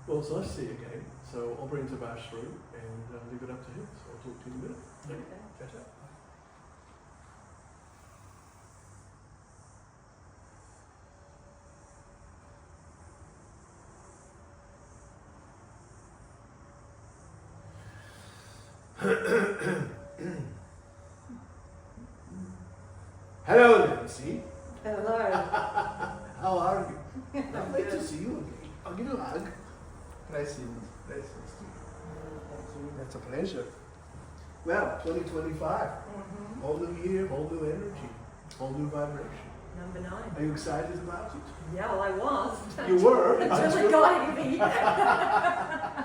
Well, it's nice to see you again. So I'll bring Tabaash through and leave it up to him. So I'll talk to you in a minute. Okay. Ciao, ciao. Hello, Nancy. Hello. How are you? Lovely to see you again. I'll give you a hug. Blessings. Blessings to you. That's a pleasure. Well, 2025. Whole new year, whole new energy, whole new vibration. Number 9. Are you excited about it? Yeah, well, I was. You were? Until it guided me.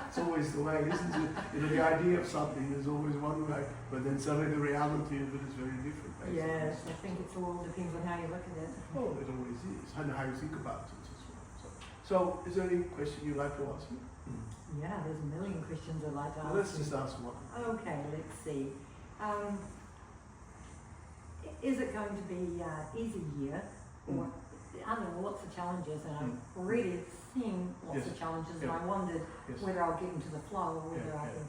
It's always the way, isn't it? You know, the idea of something is always one way, but then suddenly the reality of it is very different. Basically. Yes, I think it all depends on how you look at it. Oh, it always is. And how you think about it as well. So is there any question you'd like to ask me? Yeah, there's a million questions I'd like to ask. Well, let's just ask one. Okay, let's see. Is it going to be easy year? Or, I know lots of challenges, and I've already seen lots of challenges, and I wondered whether I'll get into the flow or whether I can.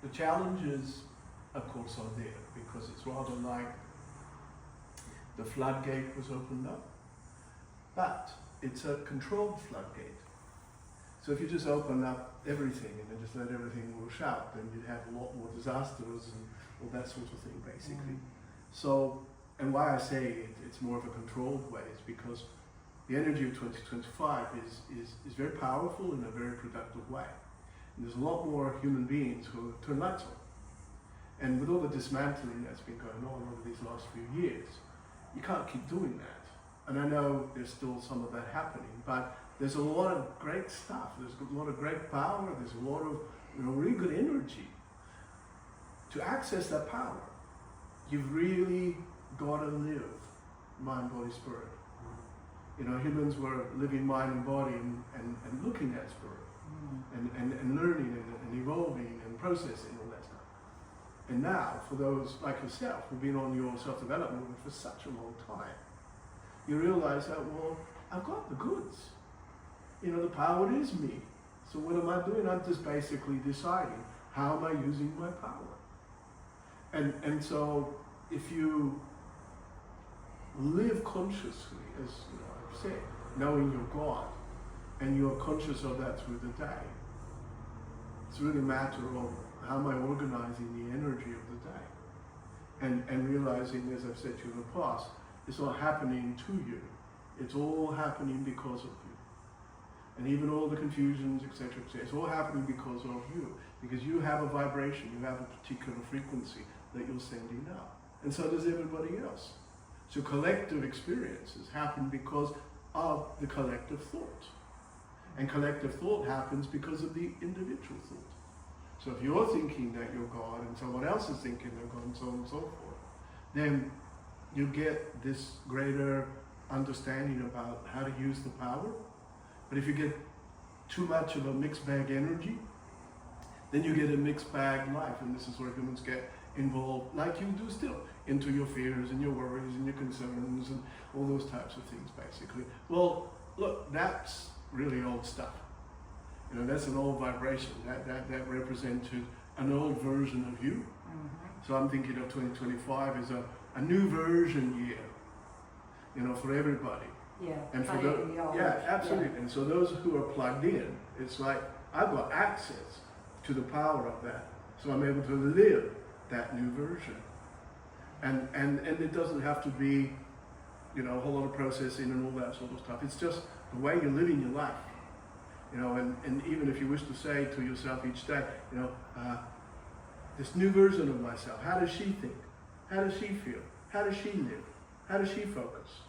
The challenges, of course, are there because it's rather like the floodgate was opened up, but it's a controlled floodgate. So if you just open up everything and then just let everything rush out, then you'd have a lot more disasters and all that sort of thing, basically. So, and why I say it's more of a controlled way is because the energy of 2025 is very powerful in a very productive way. And there's a lot more human beings who turn lights on. And with all the dismantling that's been going on over these last few years, you can't keep doing that. And I know there's still some of that happening, but there's a lot of great stuff. There's a lot of great power. There's a lot of really good energy. To access that power, you've really got to live mind, body, spirit. You know, humans were living mind and body and looking at spirit and learning and evolving and processing all that stuff. And now, for those like yourself who've been on your self-development movement for such a long time, you realize that, well, I've got the goods. You know, the power is me. So what am I doing? I'm just basically deciding how am I using my power. And so if you live consciously, as you know, I've said, knowing your God, and you're conscious of that through the day, it's really a matter of how am I organizing the energy of the day. And realizing, as I've said to you in the past, it's not happening to you. It's all happening because of you. And even all the confusions, etc., it's all happening because of you. Because you have a vibration, you have a particular frequency that you're sending out. And so does everybody else. So collective experiences happen because of the collective thought. And collective thought happens because of the individual thought. So if you're thinking that you're God and someone else is thinking they're God and so on and so forth, then you get this greater understanding about how to use the power. But if you get too much of a mixed bag energy, then you get a mixed bag life. And this is where humans get involved, like you do still, into your fears and your worries and your concerns and all those types of things, basically. Well, look, that's really old stuff. You know, that's an old vibration. That represented an old version of you. So I'm thinking of 2025 as a new version year, you know, for everybody. Yeah, and for absolutely. Yeah. And so those who are plugged in, it's like I've got access to the power of that. So I'm able to live that new version. And it doesn't have to be, you know, a whole lot of processing and all that sort of stuff. It's just the way you're living your life. You know, and even if you wish to say to yourself each day, you know, this new version of myself, how does she think? How does she feel? How does she live? How does she focus?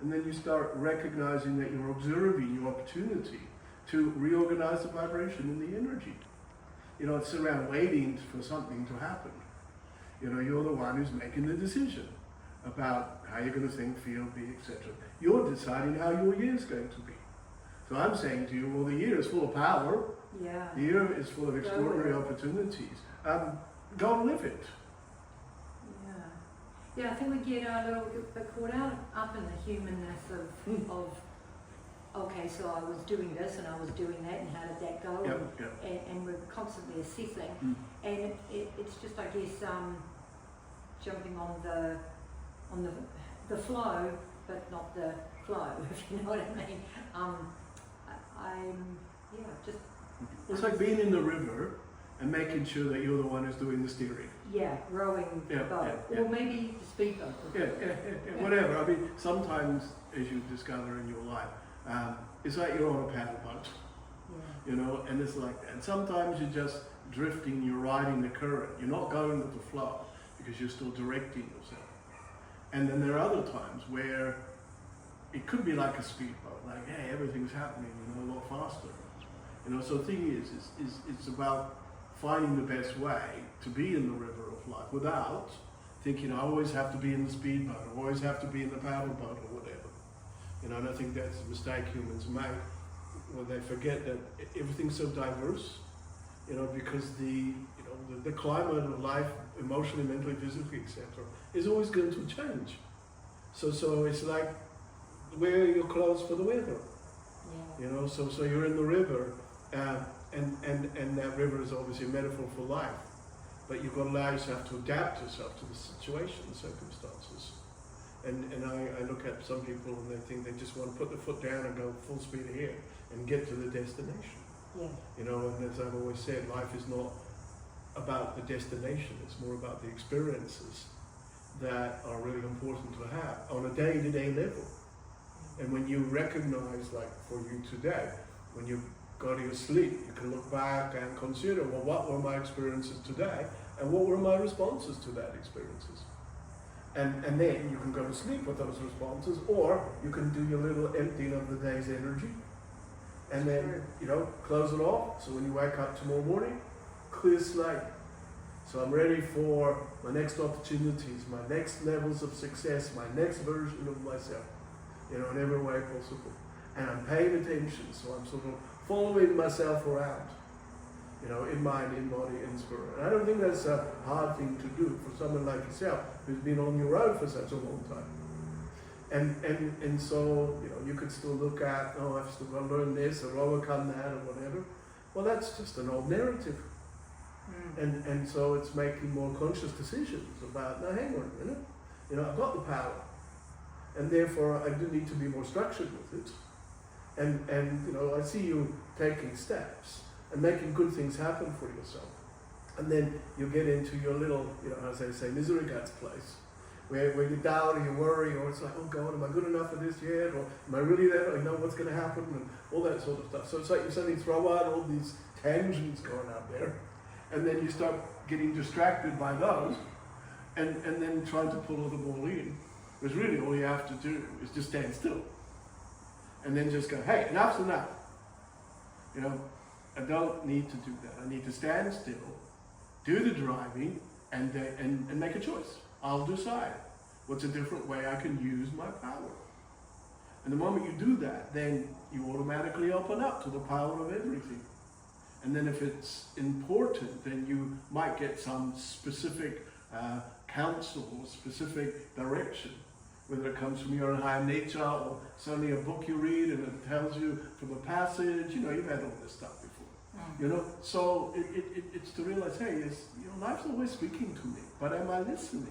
And then you start recognizing that you're observing your opportunity to reorganize the vibration and the energy. You know, it's around waiting for something to happen. You know, you're the one who's making the decision about how you're going to think, feel, be, etc. You're deciding how your year is going to be. So I'm saying to you, well, the year is full of power. Yeah. The year is full of extraordinary opportunities. Go and live it. Yeah, I think we get a little bit caught up in the humanness okay, so I was doing this and I was doing that, and how did that go? And we're constantly assessing. And it's just, I guess, jumping on the flow, but not the flow, if you know what I mean. Just. It's like being in the river and making sure that you're the one who's doing the steering. Yeah, rowing the boat. Or maybe the speedboat. Whatever. I mean, sometimes, as you discover in your life, it's like you're on a paddle boat. You know, and it's like that. And sometimes you're just drifting, you're riding the current. You're not going with the flow because you're still directing yourself. And then there are other times where it could be like a speedboat, like, hey, everything's happening, you know, a lot faster. You know, so the thing is it's about finding the best way to be in the river of life without thinking I always have to be in the speedboat, I always have to be in the paddle boat or whatever. You know, and I think that's a mistake humans make when they forget that everything's so diverse, you know, because the climate of life, emotionally, mentally, physically, etc., is always going to change. So it's like wear your clothes for the weather. You know, so you're in the river, and that river is obviously a metaphor for life, but you've got to allow yourself to adapt yourself to the situation, the circumstances. And I look at some people and they think they just want to put their foot down and go full speed ahead and get to the destination. You know, and as I've always said, life is not about the destination, it's more about the experiences that are really important to have on a day-to-day level. And when you recognize, like for you today, when you go to your sleep, you can look back and consider, well, what were my experiences today? And what were my responses to that experiences? And then you can go to sleep with those responses, or you can do your little emptying of the day's energy. And then, you know, close it off. So when you wake up tomorrow morning, clear slate. So I'm ready for my next opportunities, my next levels of success, my next version of myself, you know, in every way possible. And I'm paying attention, so I'm sort of following myself around, you know, in mind, in body, in spirit. And I don't think that's a hard thing to do for someone like yourself who's been on your own for such a long time. And so, you know, you could still look at, oh, I've still got to learn this or overcome that or whatever. Well, that's just an old narrative. And so it's making more conscious decisions about, now hang on a minute, you know, I've got the power. And therefore I do need to be more structured with it. And you know, I see you taking steps and making good things happen for yourself. And then you get into your little, you know, as they say, misery guts place, where you doubt or you worry, or it's like, oh God, am I good enough for this yet? Or am I really there? I know what's going to happen, and all that sort of stuff. So it's like you suddenly throw out all these tangents going out there, and then you start getting distracted by those, and then trying to pull the ball in. Because really all you have to do is just stand still. And then just go, hey, enough's enough. You know, I don't need to do that. I need to stand still, do the driving, and make a choice. I'll decide what's a different way I can use my power. And the moment you do that, then you automatically open up to the power of everything. And then if it's important, then you might get some specific counsel or specific direction, whether it comes from your own higher nature or suddenly a book you read and it tells you from a passage, you know, you've had all this stuff before. You know, so it's to realize, hey, you know, life's always speaking to me, but am I listening?